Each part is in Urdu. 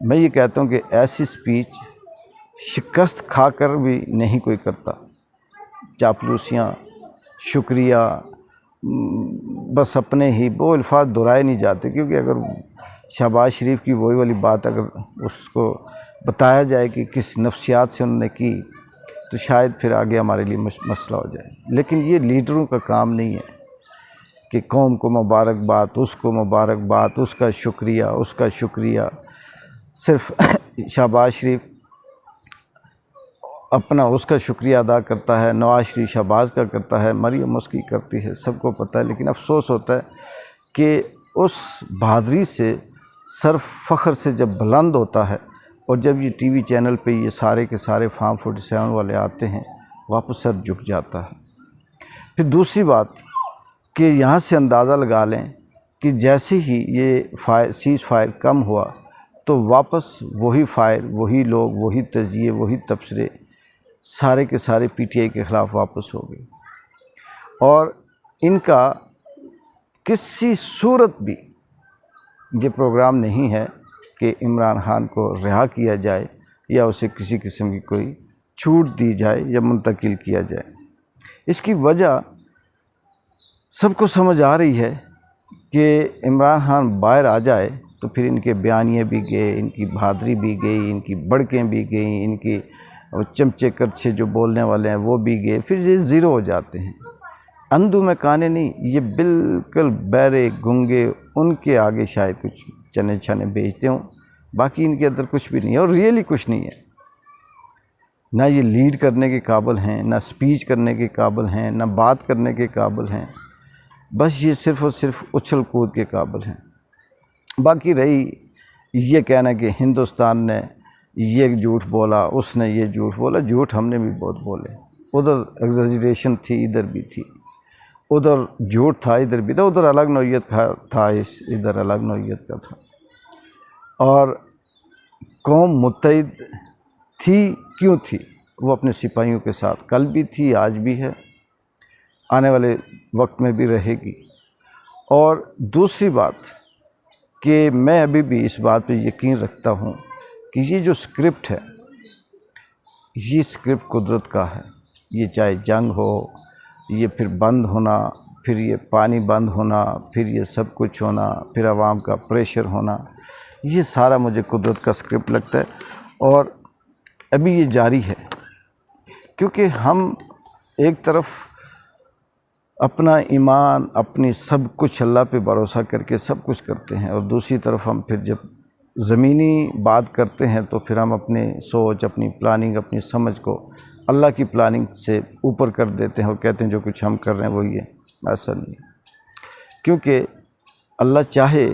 میں یہ کہتا ہوں کہ ایسی سپیچ شکست کھا کر بھی نہیں کوئی کرتا، چاپلوسیاں، شکریہ، بس اپنے ہی وہ الفاظ دہرائے نہیں جاتے، کیونکہ اگر شہباز شریف کی وہی والی بات اگر اس کو بتایا جائے کہ کس نفسیات سے انہوں نے کی تو شاید پھر آگے ہمارے لیے مسئلہ ہو جائے۔ لیکن یہ لیڈروں کا کام نہیں ہے کہ قوم کو مبارکباد، اس کو مبارکباد، اس کا شکریہ، اس کا شکریہ۔ صرف شہباز شریف اپنا اس کا شکریہ ادا کرتا ہے، نواز شریف شہباز کا کرتا ہے، مریم اس کی کرتی ہے، سب کو پتہ ہے۔ لیکن افسوس ہوتا ہے کہ اس بہادری سے، سر فخر سے جب بلند ہوتا ہے اور جب یہ ٹی وی چینل پہ یہ سارے کے سارے فارم 47 والے آتے ہیں، واپس سر جھک جاتا ہے۔ پھر دوسری بات کہ یہاں سے اندازہ لگا لیں کہ جیسے ہی یہ سیز فائر کم ہوا تو واپس وہی فائر، وہی لوگ، وہی تجزیے، وہی تبصرے سارے کے سارے پی ٹی آئی کے خلاف واپس ہو گئے، اور ان کا کسی صورت بھی یہ پروگرام نہیں ہے کہ عمران خان کو رہا کیا جائے یا اسے کسی قسم کی کوئی چھوٹ دی جائے یا منتقل کیا جائے۔ اس کی وجہ سب کو سمجھ آ رہی ہے کہ عمران خان باہر آ جائے تو پھر ان کے بیانیے بھی گئے، ان کی بہادری بھی گئی، ان کی بڑکیں بھی گئیں، ان کی چمچے کرچھے جو بولنے والے ہیں وہ بھی گئے، پھر یہ زیرو ہو جاتے ہیں۔ اندھو میں کانے نہیں، یہ بالکل بہرے گنگے، ان کے آگے شاید کچھ چنے چھنے بیچتے ہوں، باقی ان کے اندر کچھ بھی نہیں ہے، اور ریئلی کچھ نہیں ہے۔ نہ یہ لیڈ کرنے کے قابل ہیں، نہ سپیچ کرنے کے قابل ہیں، نہ بات کرنے کے قابل ہیں، بس یہ صرف اور صرف اچھل کود کے قابل ہیں۔ باقی رہی یہ کہنا کہ ہندوستان نے یہ جھوٹ بولا، اس نے یہ جھوٹ بولا، جھوٹ ہم نے بھی بہت بولے، ادھر ایگزیجریشن تھی، ادھر بھی تھی، ادھر جھوٹ تھا، ادھر بھی تھا، ادھر الگ نوعیت کا تھا، ادھر الگ نوعیت کا تھا۔ اور قوم متحد تھی، کیوں تھی؟ وہ اپنے سپاہیوں کے ساتھ کل بھی تھی، آج بھی ہے، آنے والے وقت میں بھی رہے گی۔ اور دوسری بات کہ میں ابھی بھی اس بات پہ یقین رکھتا ہوں کہ یہ جو اسکرپٹ ہے، یہ اسکرپٹ قدرت کا ہے۔ یہ چاہے جنگ ہو، یہ پھر بند ہونا، پھر یہ پانی بند ہونا، پھر یہ سب کچھ ہونا، پھر عوام کا پریشر ہونا، یہ سارا مجھے قدرت کا اسکرپٹ لگتا ہے، اور ابھی یہ جاری ہے۔ کیونکہ ہم ایک طرف اپنا ایمان، اپنی سب کچھ اللہ پہ بھروسہ کر کے سب کچھ کرتے ہیں، اور دوسری طرف ہم پھر جب زمینی بات کرتے ہیں تو پھر ہم اپنے سوچ، اپنی پلاننگ، اپنی سمجھ کو اللہ کی پلاننگ سے اوپر کر دیتے ہیں اور کہتے ہیں جو کچھ ہم کر رہے ہیں وہی ہے۔ ایسا نہیں ہے، کیونکہ اللہ چاہے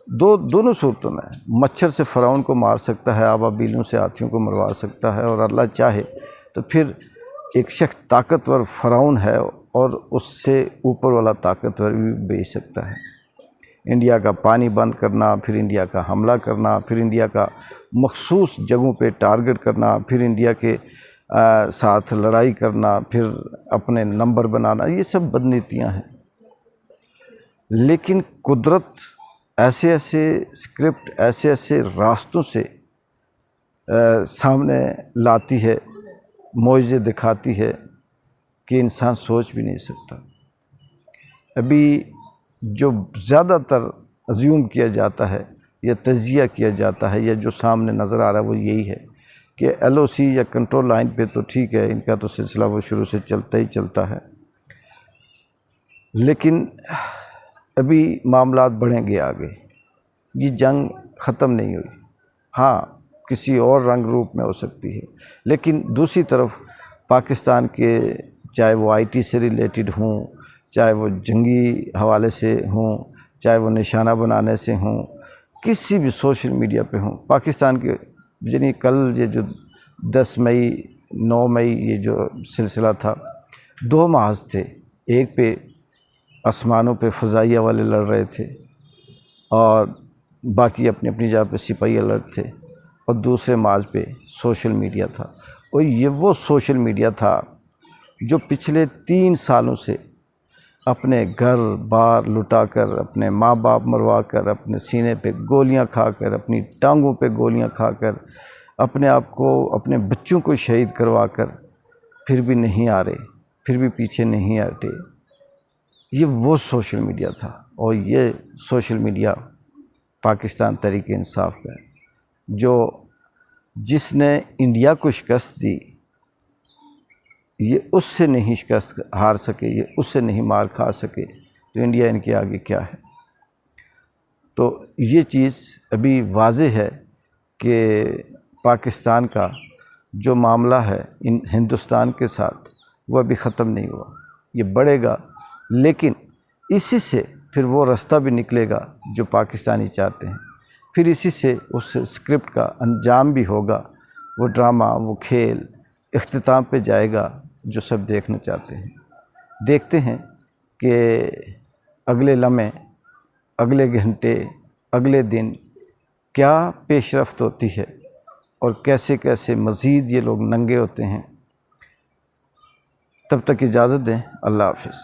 دونوں صورتوں میں مچھر سے فرعون کو مار سکتا ہے، ابابیلوں سے ہاتھیوں کو مروا سکتا ہے، اور اللہ چاہے تو پھر ایک شخص طاقتور فرعون ہے اور اس سے اوپر والا طاقتور بھی بھیج سکتا ہے۔ انڈیا کا پانی بند کرنا، پھر انڈیا کا حملہ کرنا، پھر انڈیا کا مخصوص جگہوں پہ ٹارگٹ کرنا، پھر انڈیا کے ساتھ لڑائی کرنا، پھر اپنے نمبر بنانا، یہ سب بدنیتیاں ہیں۔ لیکن قدرت ایسے ایسے اسکرپٹ، ایسے ایسے راستوں سے سامنے لاتی ہے، معجزے دکھاتی ہے کہ انسان سوچ بھی نہیں سکتا۔ ابھی جو زیادہ تر ازیوم کیا جاتا ہے یا تجزیہ کیا جاتا ہے یا جو سامنے نظر آ رہا ہے وہ یہی ہے کہ ایل او سی یا کنٹرول لائن پہ تو ٹھیک ہے، ان کا تو سلسلہ وہ شروع سے چلتا ہی چلتا ہے، لیکن ابھی معاملات بڑھیں گے آگے، یہ جنگ ختم نہیں ہوئی، ہاں کسی اور رنگ روپ میں ہو سکتی ہے، لیکن دوسری طرف پاکستان کے چاہے وہ آئی ٹی سے ریلیٹڈ ہوں، چاہے وہ جنگی حوالے سے ہوں، چاہے وہ نشانہ بنانے سے ہوں، کسی بھی سوشل میڈیا پہ ہوں، پاکستان کے یعنی کل یہ جو 10 مئی 9 مئی یہ جو سلسلہ تھا، 2 محاذ تھے، ایک پہ آسمانوں پہ فضائیہ والے لڑ رہے تھے اور باقی اپنی اپنی جگہ پہ سپاہی الرٹ تھے، اور دوسرے محاذ پہ سوشل میڈیا تھا، اور یہ وہ سوشل میڈیا تھا جو پچھلے 3 سالوں سے اپنے گھر بار لٹا کر، اپنے ماں باپ مروا کر، اپنے سینے پہ گولیاں کھا کر، اپنی ٹانگوں پہ گولیاں کھا کر، اپنے آپ کو، اپنے بچوں کو شہید کروا کر پھر بھی نہیں آ رہے، پھر بھی پیچھے نہیں ہٹے۔ یہ وہ سوشل میڈیا تھا، اور یہ سوشل میڈیا پاکستان تحریک انصاف کا ہے، جس نے انڈیا کو شکست دی۔ یہ اس سے نہیں شکست ہار سکے، یہ اس سے نہیں مار کھا سکے، تو انڈیا ان کے آگے کیا ہے؟ تو یہ چیز ابھی واضح ہے کہ پاکستان کا جو معاملہ ہے ہندوستان کے ساتھ، وہ ابھی ختم نہیں ہوا، یہ بڑھے گا، لیکن اسی سے پھر وہ رستہ بھی نکلے گا جو پاکستانی چاہتے ہیں، پھر اسی سے اس اسکرپٹ کا انجام بھی ہوگا، وہ ڈرامہ، وہ کھیل اختتام پہ جائے گا جو سب دیکھنا چاہتے ہیں۔ دیکھتے ہیں کہ اگلے لمحے، اگلے گھنٹے، اگلے دن کیا پیش رفت ہوتی ہے، اور کیسے کیسے مزید یہ لوگ ننگے ہوتے ہیں۔ تب تک اجازت دیں، اللہ حافظ۔